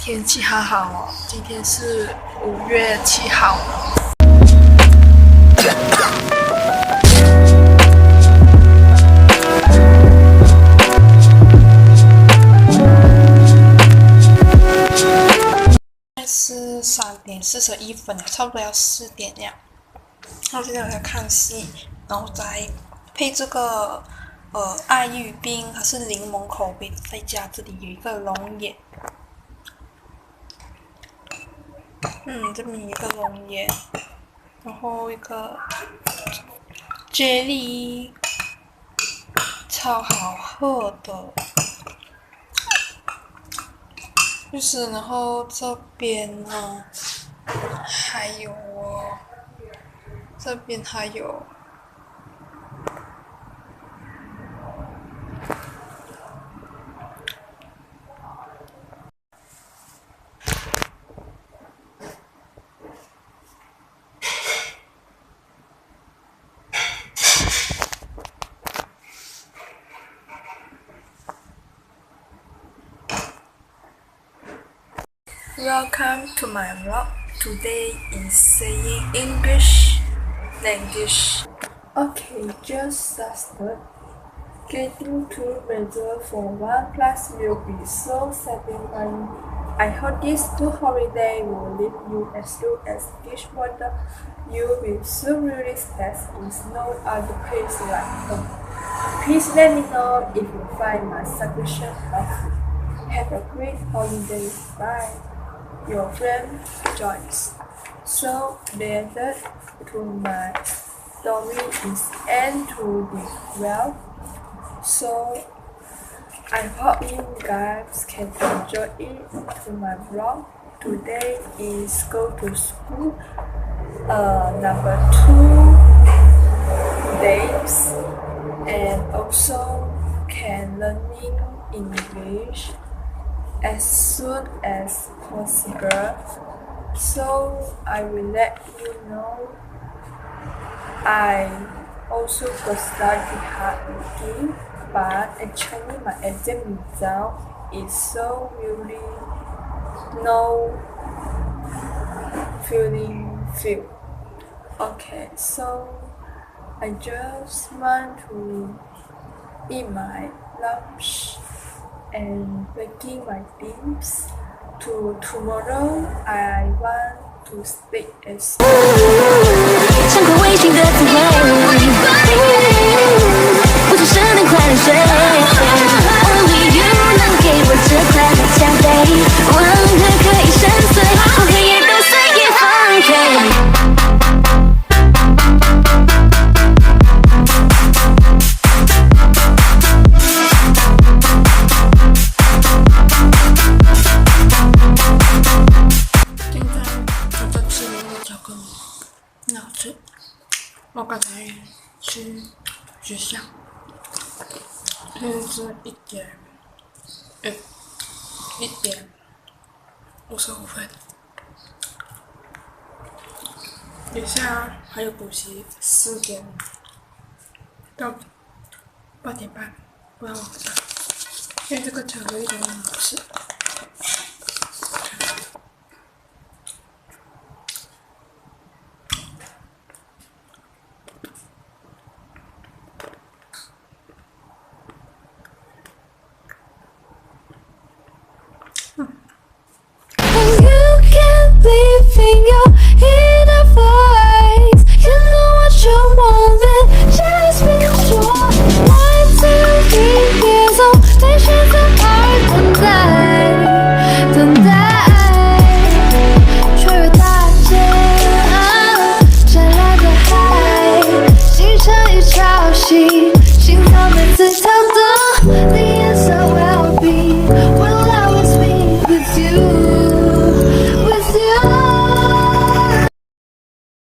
天气好好哦，今天是5月7号。现在是3点41分了，差不多要4点了。然后现在我在看戏，然后再配这个爱玉冰，它是柠檬口味，再加这里有一个龙眼。这边有一个龙眼，然后一个 jelly， 超好喝的。就是然后这边呢，还有这边还有。Welcome to my vlog. Today is saying English language. Okay, just started. Getting 2 measures for 1 plus will be so satisfying. I hope this 2 holiday will leave you as good as this water. You will soon realize there is no other place like home. Please let me know if you find my suggestion helpful. Have a great holiday. Bye. Your friend Joyce. So related to my story is end to the well. So I hope you guys can enjoy it to my vlog. Today is go to school number 2 days, and also can learning English as soon as possible. So I will let you know. I also got study hard again, but actually my exam result is so really no feel. Okay, so I just want to eat my lunch and packing my things. To tomorrow, I want to speak as 像颗卫星的滋味，我出生能快乐睡。Only you 能给我这快乐奖杯，忘了可以深邃，我黑夜都随意放飞。我刚才去学校，现在是1点55分。等下还有补习，4点到8点半，不然我不知道。因为这个巧克力有点好吃。You can live in your